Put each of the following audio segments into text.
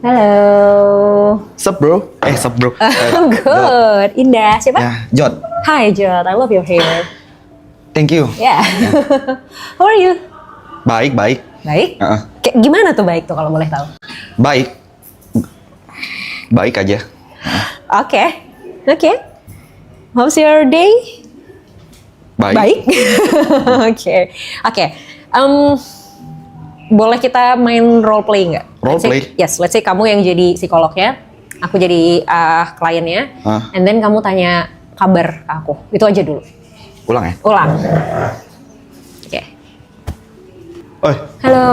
Halo. Sup bro? Sup bro. Good. Indah. Siapa? Ya, Jod. Hi Jod. I love your hair. Thank you. Yeah. How are you? Baik, baik. Baik? Uh-uh. Kayak gimana tuh baik tuh kalau boleh tahu? Baik. Baik aja. Oke. Oke. How's your day? Baik. Baik. Oke. Oke. Boleh kita main role play nggak? Role play? Yes, let's say kamu yang jadi psikolognya, aku jadi kliennya, and then kamu tanya kabar ke aku. Itu aja dulu. Ulang ya? Ulang. Oke. Oi. Halo.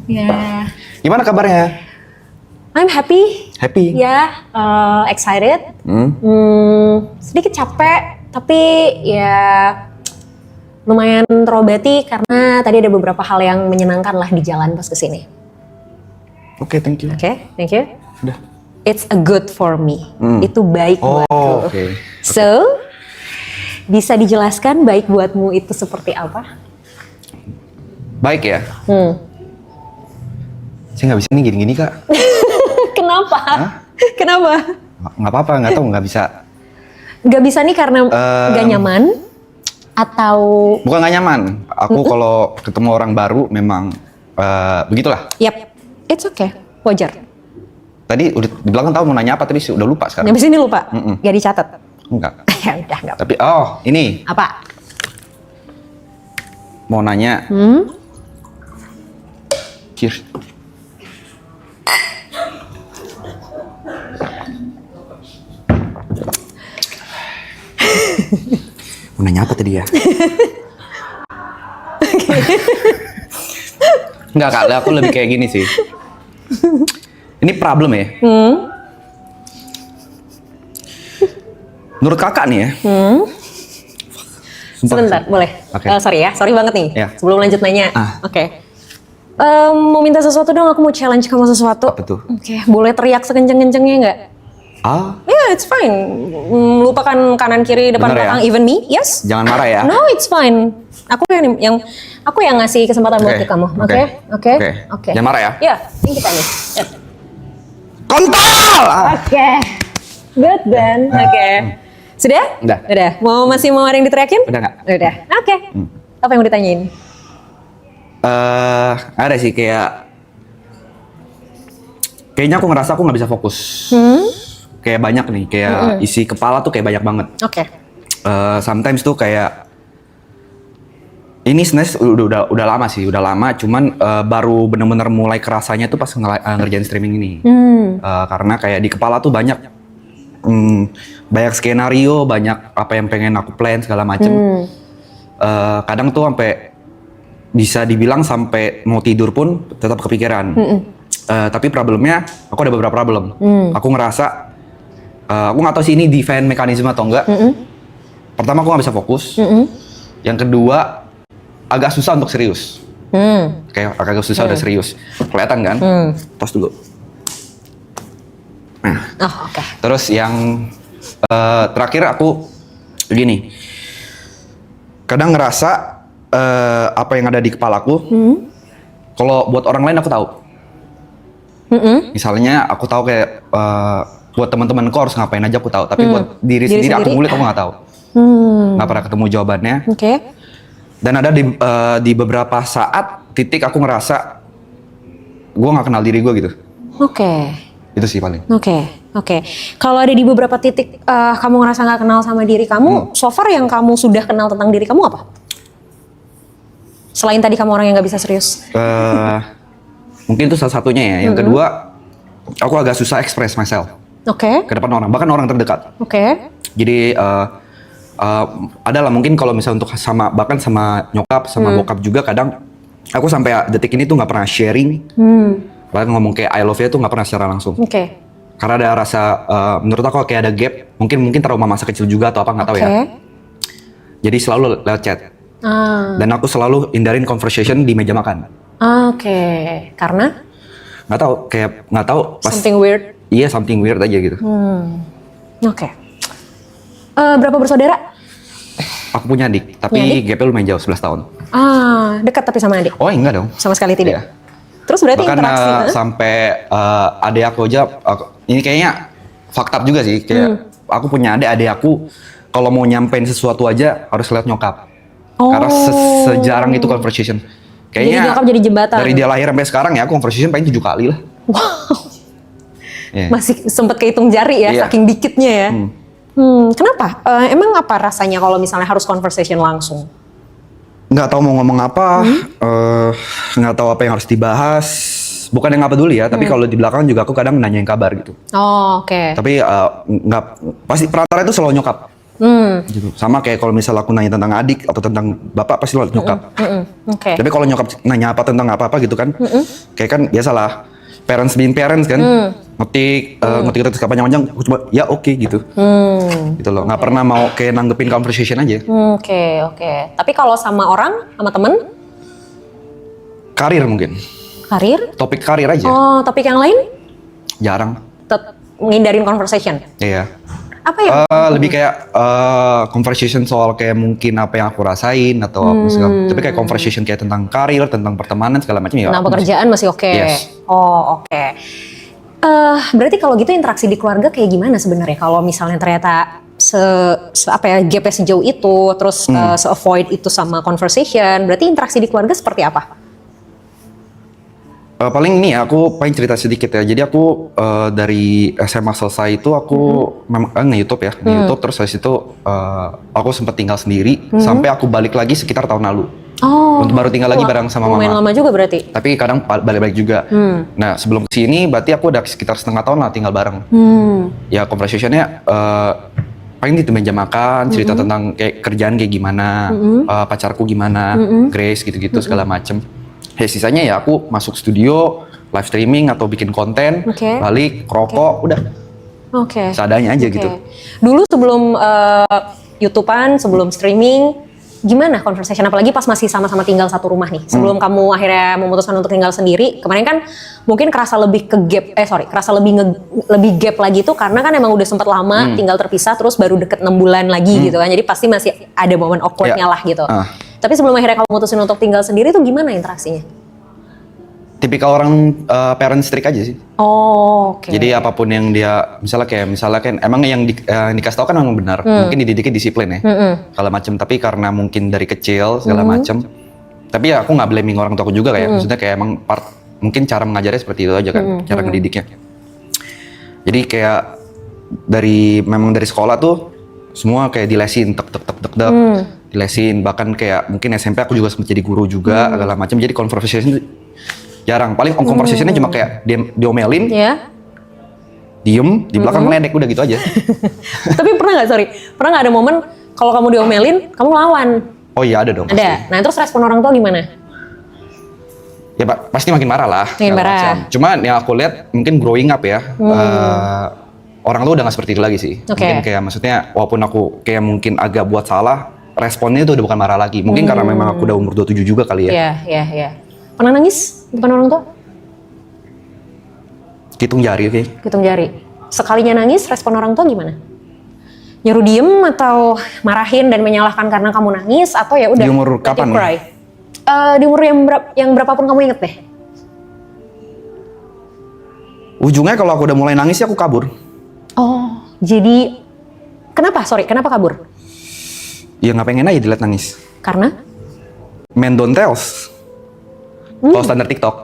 Ya. Gimana kabarnya? I'm happy. Happy? Ya, excited. Sedikit capek, tapi ya lumayan terobati karena tadi ada beberapa hal yang menyenangkan lah di jalan pas kesini. Oke, thank you. Oke, thank you. Udah. It's a good for me. Itu baik buatku. Oh, oke. So, bisa dijelaskan baik buatmu itu seperti apa? Baik ya? Saya nggak bisa nih gini-gini kak. Kenapa? Hah? Kenapa? Nggak apa-apa, nggak tahu, nggak bisa. Gak bisa nih karena gak nyaman? Atau Bukan nggak nyaman. Aku kalau ketemu orang baru memang begitulah. Yap, it's okay, wajar. Tadi udah di belakang tahu mau nanya apa, tapi udah lupa sekarang. Habis ini lupa, gak dicatat. Enggak. Ya udah, nggak. Tapi ini Apa? mau nanya. Cheers. Mau nanya apa tadi ya? Enggak kak, aku lebih kayak gini sih. Ini problem ya. Menurut kakak nih ya. Sumpah. Sebentar, boleh? Oke. Sorry banget nih. Ya. Sebelum lanjut nanya. Ah. Oke. Mau minta sesuatu dong, aku mau challenge kamu sesuatu. Apa tuh? Oke, boleh teriak sekenceng-kencengnya nggak? Ah, It's fine. Lupakan kanan kiri depan Bener ya? belakang, even me. Yes. jangan marah ya. No, it's fine. Aku yang ngasih kesempatan buat Oke, kamu. oke. Oke. Oke. Jangan marah ya. Ya, ini kita nih. Yep. Kontol! Oke. Good then. Oke. Sudah? Udah. Udah. Masih mau ada yang diteriakin? Udah nggak? Udah. Oke. Apa yang mau ditanyain? Ada sih kayaknya aku ngerasa aku nggak bisa fokus. Kayak banyak nih, kayak isi kepala tuh kayak banyak banget. Oke. Sometimes tuh kayak ini sebenarnya udah lama sih, cuman baru bener-bener mulai kerasanya tuh pas ngerjain streaming ini. Karena kayak di kepala tuh banyak skenario, banyak apa yang pengen aku plan segala macem. Kadang tuh sampai bisa dibilang sampai mau tidur pun tetap kepikiran. Tapi problemnya, aku ada beberapa problem. Aku ngerasa, aku nggak tahu sih ini defense mekanisme atau enggak. Pertama, aku nggak bisa fokus. Yang kedua, agak susah untuk serius. Kayak agak susah udah serius. Kelihatan kan? Tos dulu. Nah, Oke. terus yang terakhir aku begini. Kadang ngerasa apa yang ada di kepalaku, kalau buat orang lain aku tahu. Misalnya aku tahu kayak buat teman-temanku harus ngapain aja aku tahu, tapi buat diri sendiri aku ngulik aku nggak tahu. Nggak pernah ketemu jawabannya. Oke. Dan ada di beberapa saat titik aku ngerasa gue nggak kenal diri gue gitu. Oke. Itu sih paling. Oke. Kalau ada di beberapa titik kamu ngerasa nggak kenal sama diri kamu, so far yang kamu sudah kenal tentang diri kamu apa? Selain tadi kamu orang yang nggak bisa serius. Mungkin itu salah satunya ya. Yang kedua, aku agak susah express myself Oke. ke depan orang, bahkan orang terdekat. Oke. Jadi adalah mungkin kalau misalnya untuk bahkan sama nyokap, sama bokap juga kadang aku sampai detik ini tuh nggak pernah sharing. Bahkan ngomong kayak I love you tuh nggak pernah secara langsung. Oke. Karena ada rasa, menurut aku kayak ada gap. Mungkin trauma masa kecil juga atau apa nggak tahu ya. Jadi selalu lewat chat. Dan aku selalu hindarin conversation di meja makan. Oke. Karena? Nggak tahu. Pas, Something weird. Iya, something weird aja gitu. Oke. Berapa bersaudara? Aku punya adik, tapi Punya adik? gapnya lumayan jauh, 11 tahun. Dekat tapi sama adik? Oh enggak dong. Sama sekali tidak? Iya. Terus berarti bahkan interaksi, sampai adik aku aja, ini kayaknya fakta juga sih, kayak aku punya adik aku kalau mau nyampein sesuatu aja harus lihat nyokap. Karena sejarang itu conversation. Kayaknya jadi nyokap jadi jembatan. dari dia lahir sampai sekarang ya aku conversation paling 7 kali lah. Wow. Yeah. Masih sempet kehitung jari ya, Iya. saking dikitnya ya. Kenapa? Emang apa rasanya kalau misalnya harus conversation langsung? Nggak tahu mau ngomong apa, nggak tahu apa yang harus dibahas. Bukan yang nggak peduli ya, tapi kalau di belakang juga aku kadang nanyain kabar gitu. Oh, oke. Tapi nggak, pasti perantara itu selalu nyokap. Gitu. Sama kayak kalau misal aku nanya tentang adik atau tentang bapak pasti selalu nyokap. Oke. Tapi kalau nyokap nanya apa tentang apa gitu kan, kayak kan biasalah parents being parents kan, ngetik kepanjang-panjang, aku cuma ya oke gitu. Gitu loh, nggak pernah mau kayak nanggepin conversation aja. Oke. Tapi kalau sama orang, sama temen, Karir mungkin, karir? topik karir aja, Oh, topik yang lain? jarang. Tetap menghindarin conversation. Iya. Apa ya? Lebih kayak conversation soal kayak mungkin apa yang aku rasain atau apa segala. Tapi kayak conversation kayak tentang karir, tentang pertemanan segala macam ya. Tentang pekerjaan masih oke. Yes. Oh, oke. Berarti kalau gitu interaksi di keluarga kayak gimana sebenarnya? Kalau misalnya ternyata apa ya gapnya sejauh itu, terus se-avoid itu sama conversation, berarti interaksi di keluarga seperti apa? Paling ini ya, aku paling cerita sedikit ya. Jadi aku dari SMA selesai itu aku memang nge-YouTube ya, nge-YouTube terus habis itu aku sempat tinggal sendiri sampai aku balik lagi sekitar tahun lalu. Oh. Baru tinggal lagi bareng sama mama. Lumayan lama juga berarti. Tapi kadang balik-balik juga. Nah sebelum kesini berarti aku udah sekitar setengah tahun lah tinggal bareng. Ya conversationnya paling di meja makan, cerita tentang kayak kerjaan kayak gimana, pacarku gimana, Grace gitu-gitu segala macem. Ya sisanya ya aku masuk studio, live streaming atau bikin konten, balik, rokok, udah. Oke. Seadanya aja gitu. Dulu sebelum YouTubean, sebelum streaming, gimana conversation? Apalagi pas masih sama-sama tinggal satu rumah nih. Sebelum kamu akhirnya memutuskan untuk tinggal sendiri, kemarin kan mungkin kerasa lebih kerasa lebih gap lagi tuh karena kan emang udah sempat lama tinggal terpisah, terus baru deket 6 bulan lagi gitu kan. Jadi pasti masih ada momen awkwardnya lah gitu. Tapi sebelum akhirnya kamu mutusin untuk tinggal sendiri tuh gimana interaksinya? Tipikal orang parent strict aja sih. Oh, oke. Jadi apapun yang dia, misalnya kan emang yang dikasih tahu kan memang benar. Mungkin dididiknya disiplin ya, segala macem. Tapi karena mungkin dari kecil segala macem. Tapi ya aku nggak blaming orang tua aku juga kayak. Maksudnya kayak emang mungkin cara mengajarnya seperti itu aja kan, cara ngedidiknya. Jadi kayak memang dari sekolah tuh semua kayak dilesin, tek, dilesin. Bahkan kayak mungkin SMP aku juga sempat jadi guru juga, segala macam. Jadi conversation jarang. Paling conversationnya cuma kayak diomelin, diem, di belakang meledek, udah gitu aja. Tapi pernah nggak ada momen kalau kamu diomelin, kamu lawan? Oh iya ada dong. Pasti. Ada. Nah terus respon orang tua gimana? Ya pasti makin marah lah. Makin marah. Macam. Cuman yang aku lihat mungkin growing up ya. Orang tuh udah gak seperti itu lagi sih. Mungkin kayak maksudnya walaupun aku kayak mungkin agak buat salah, responnya itu udah bukan marah lagi. Mungkin karena memang aku udah umur 27 juga kali ya. Iya. Pernah nangis depan orang tua? Hitung jari oke. Hitung jari. Sekalinya nangis, respon orang tua gimana? Nyuruh diem atau marahin dan menyalahkan karena kamu nangis atau ya udah? Di umur kapan? Cry? Di umur yang berapapun kamu inget deh. Ujungnya kalau aku udah mulai nangis ya aku kabur. Oh, jadi kenapa kabur? Ya nggak pengen aja dilihat nangis. Karena? Men don't tells. Kalau standar TikTok.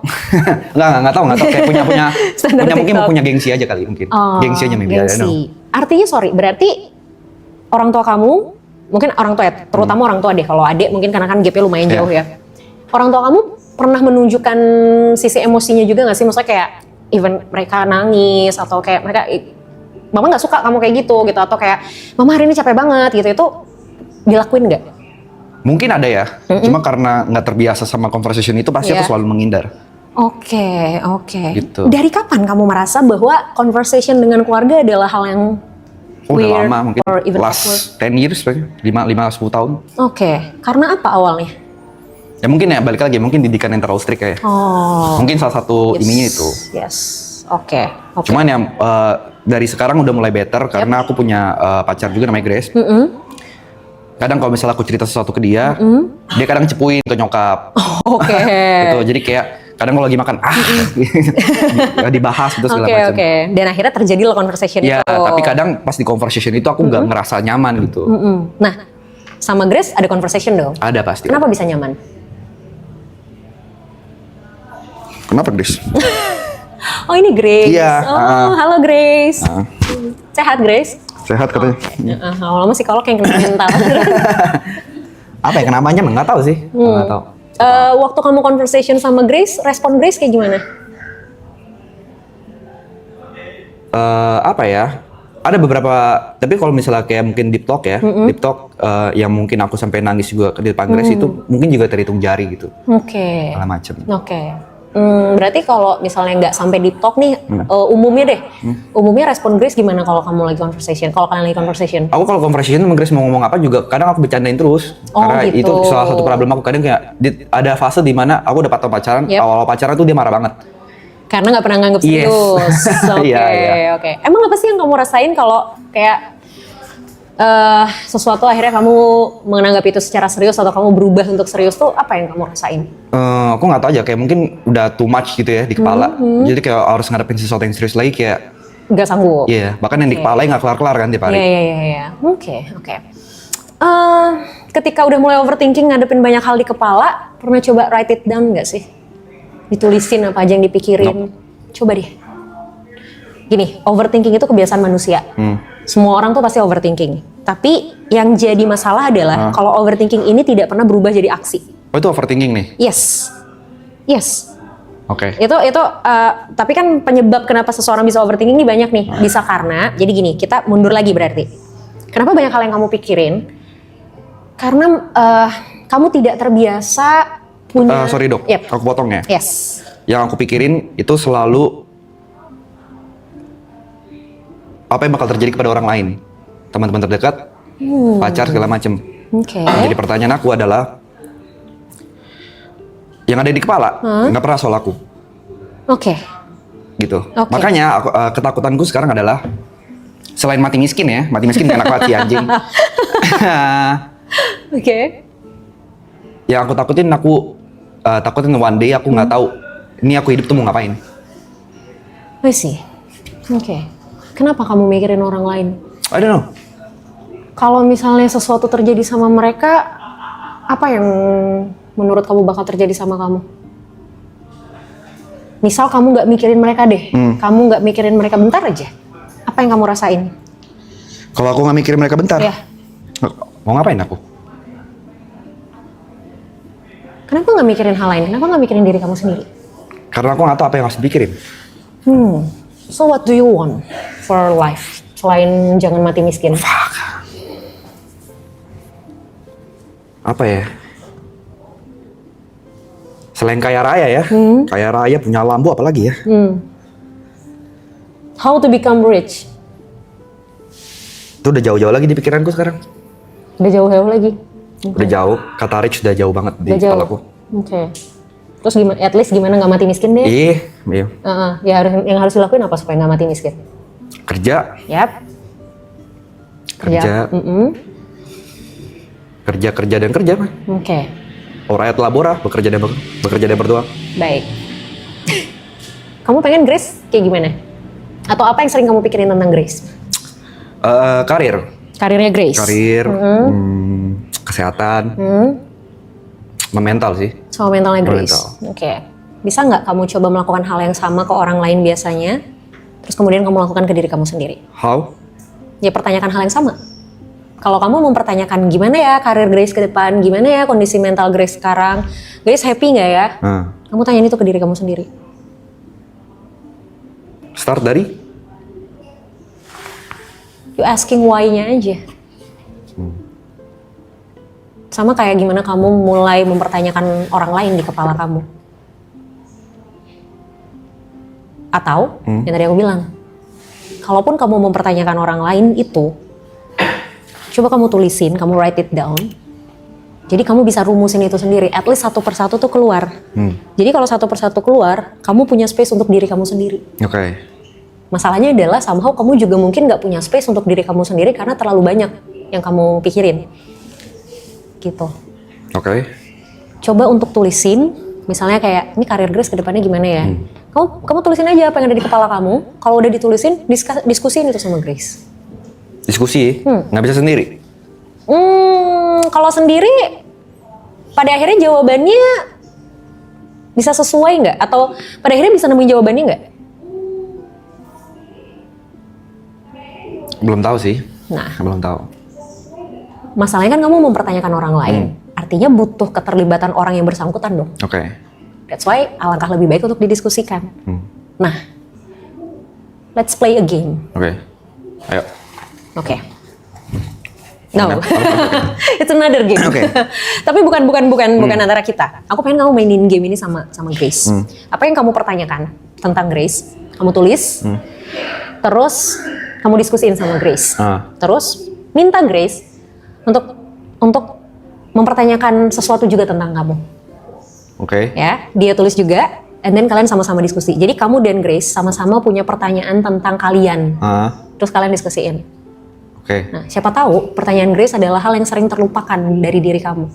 nggak tahu kayak punya mungkin punya gengsi aja kali mungkin. Gengsi aja maybe. Gengsi. Artinya berarti orang tua kamu, mungkin orang tua ya, terutama orang tua deh. Kalau adik mungkin karena kan gapnya lumayan jauh ya. Orang tua kamu pernah menunjukkan sisi emosinya juga nggak sih? Maksudnya kayak even mereka nangis atau kayak mereka mama nggak suka kamu kayak gitu atau kayak mama hari ini capek banget gitu, itu dilakuin nggak? Mungkin ada ya, cuma karena nggak terbiasa sama conversation itu pasti aku selalu menghindar. Oke. Gitu. Dari kapan kamu merasa bahwa conversation dengan keluarga adalah hal yang weird, udah lama mungkin or even last 10 years, 5-10 tahun. Oke. Karena apa awalnya? Ya mungkin ya balik lagi, mungkin didikan yang terlalu strict kayak. Mungkin salah satu ininya itu. Yes. Oke. Cuman yang dari sekarang udah mulai better karena aku punya pacar juga namanya Grace. Kadang kalau misalnya aku cerita sesuatu ke dia, dia kadang cepuin ke nyokap. Oke. Gitu. Jadi kayak kadang kalau lagi makan dibahas gitu segala macam. Oke. Dan akhirnya terjadi lo conversation Ya, itu. tapi kadang pas di conversation itu aku nggak ngerasa nyaman gitu. Nah, sama Grace ada conversation dong. Ada pasti. Kenapa bisa nyaman? Kenapa, Grace? Oh, ini Grace. Iya, Oh, halo Grace. Sehat Grace? Sehat katanya. Lama-lama psikolog yang kena mental. Apa ya, kenapa nyaman? Nggak tahu sih. Nggak tahu. Waktu kamu conversation sama Grace, respon Grace kayak gimana? Apa ya? Ada beberapa, tapi kalau misalnya kayak mungkin deep talk ya, deep talk yang mungkin aku sampai nangis juga di depan Grace itu mungkin juga terhitung jari gitu. Oke. Segala macam. Oke. Berarti kalau misalnya nggak sampai deep talk nih, umumnya deh, umumnya respon Grace gimana kalau kamu lagi conversation? Kalau kalian lagi conversation? Aku kalau conversation sama Grace mau ngomong apa juga kadang aku bercandain terus. Oh, Karena gitu. itu salah satu problem aku. Kadang kayak ada fase di mana aku udah pacaran, Yep. awal pacaran tuh dia marah banget. Karena nggak pernah nganggep Yes. serius. Oke, Iya. oke. Emang apa sih yang kamu rasain kalau kayak sesuatu akhirnya kamu menganggap itu secara serius atau kamu berubah untuk serius tuh apa yang kamu rasain? Aku nggak tahu aja, kayak mungkin udah too much gitu ya di kepala. Jadi kayak harus ngadepin sesuatu yang serius lagi kayak, Nggak sanggup? iya, bahkan yang di kepala nggak kelar-kelar kan tiap hari. Iya. Oke. Ketika udah mulai overthinking ngadepin banyak hal di kepala, pernah coba write it down nggak sih? Ditulisin apa aja yang dipikirin. Coba deh. Gini, overthinking itu kebiasaan manusia. Semua orang tuh pasti overthinking. Tapi yang jadi masalah adalah kalau overthinking ini tidak pernah berubah jadi aksi. Oh, itu overthinking nih? Yes. Oke. Itu tapi kan penyebab kenapa seseorang bisa overthinking ini banyak nih. Bisa karena, jadi gini, kita mundur lagi berarti. Kenapa banyak hal yang kamu pikirin? Karena kamu tidak terbiasa punya... Sorry dok, Yep. aku potong ya. Yes. Yang aku pikirin itu selalu apa yang bakal terjadi kepada orang lain, teman-teman terdekat, pacar segala macem. Oke. Jadi pertanyaan aku adalah, yang ada di kepala nggak pernah soal aku, Oke. gitu. Oke. Makanya ketakutanku sekarang adalah selain mati miskin ya, mati miskin enak banget sih anjing. Oke. Yang aku takutin one day aku nggak tahu ini aku hidup tuh mau ngapain. I see. Oke. Kenapa kamu mikirin orang lain? I don't know. Kalau misalnya sesuatu terjadi sama mereka, apa yang menurut kamu bakal terjadi sama kamu? Misal kamu nggak mikirin mereka deh, kamu nggak mikirin mereka bentar aja, apa yang kamu rasain? Kalau aku nggak mikirin mereka bentar, Ya. mau ngapain aku? Kenapa nggak mikirin hal lain? Kenapa nggak mikirin diri kamu sendiri? Karena aku nggak tahu apa yang harus dipikirin. So what do you want for life? Selain jangan mati miskin. Apa ya? Selain kaya raya ya, kaya raya punya lambu apalagi ya? How to become rich? Itu udah jauh-jauh lagi di pikiranku sekarang. Udah jauh-jauh lagi. Udah jauh, kata rich udah jauh banget di Udah jauh. kepalaku. Oke. Terus gimana? At least gimana nggak mati miskin deh? Iya. Ya yang harus dilakuin apa supaya nggak mati miskin? Kerja, Yap. kerja, kerja dan kerja mah. Oke. Rakyat labora, bekerja dan berdoa. Baik. Kamu pengen Grace kayak gimana? Atau apa yang sering kamu pikirin tentang Grace? Karir, Karirnya Grace. kesehatan, mental sih. Sama mentalnya Grace. Mental. Oke. Bisa nggak kamu coba melakukan hal yang sama ke orang lain biasanya, terus kemudian kamu lakukan ke diri kamu sendiri? How? Ya pertanyakan hal yang sama. Kalau kamu mempertanyakan gimana ya karir Grace ke depan, gimana ya kondisi mental Grace sekarang, Grace happy nggak ya? Kamu tanyain itu ke diri kamu sendiri. Start dari? You asking why-nya aja. Sama kayak gimana kamu mulai mempertanyakan orang lain di kepala kamu. Atau, yang tadi aku bilang, kalaupun kamu mempertanyakan orang lain itu, coba kamu tulisin, kamu write it down. Jadi kamu bisa rumusin itu sendiri, at least satu persatu tuh keluar. Jadi kalau satu persatu keluar, kamu punya space untuk diri kamu sendiri. Oke. Masalahnya adalah somehow kamu juga mungkin nggak punya space untuk diri kamu sendiri karena terlalu banyak yang kamu pikirin. Gitu. Oke. Coba untuk tulisin, Misalnya kayak, ini karir Grace ke depannya gimana ya? Kamu tulisin aja apa yang ada di kepala kamu. Kalau udah ditulisin, diskusiin itu sama Grace. Diskusi, nggak bisa sendiri. Kalau sendiri, pada akhirnya jawabannya bisa sesuai nggak? Atau pada akhirnya bisa nemuin jawabannya nggak? Belum tahu sih. Nah, Belum tahu. masalahnya kan kamu mempertanyakan orang lain. Artinya butuh keterlibatan orang yang bersangkutan dong. Oke. That's why alangkah lebih baik untuk didiskusikan. Nah, let's play a game. Oke. Ayo. Oke. No, Mana? it's another game. Oke. Tapi bukan antara kita. Aku pengen kamu mainin game ini sama Grace. Apa yang kamu pertanyakan tentang Grace, kamu tulis. Terus kamu diskusiin sama Grace. Terus minta Grace untuk mempertanyakan sesuatu juga tentang kamu. Oke. Ya, dia tulis juga, and then kalian sama-sama diskusi. Jadi kamu dan Grace sama-sama punya pertanyaan tentang kalian. Terus kalian diskusiin. Oke. Nah, siapa tahu pertanyaan Grace adalah hal yang sering terlupakan dari diri kamu.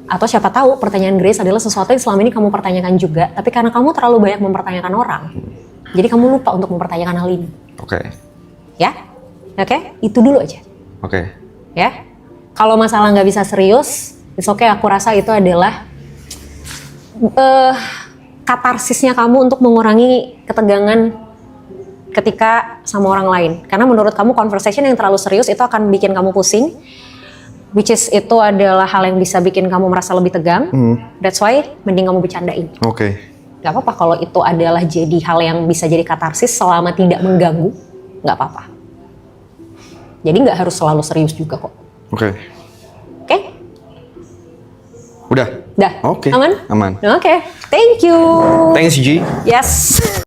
Atau siapa tahu pertanyaan Grace adalah sesuatu yang selama ini kamu pertanyakan juga, tapi karena kamu terlalu banyak mempertanyakan orang, jadi kamu lupa untuk mempertanyakan hal ini. Oke. Ya? Oke? Itu dulu aja. Oke. Ya? Kalau masalah nggak bisa serius, it's okay, aku rasa itu adalah katarsisnya kamu untuk mengurangi ketegangan ketika sama orang lain. Karena menurut kamu conversation yang terlalu serius itu akan bikin kamu pusing, which is itu adalah hal yang bisa bikin kamu merasa lebih tegang. That's why mending kamu bercandain. Oke. Gak apa-apa kalau itu adalah jadi hal yang bisa jadi katarsis selama tidak mengganggu, gak apa-apa. Jadi gak harus selalu serius juga kok. Oke. Oke? Udah. Dah? Oke. Aman? Aman. Oke. Thank you. Thanks, G. Yes.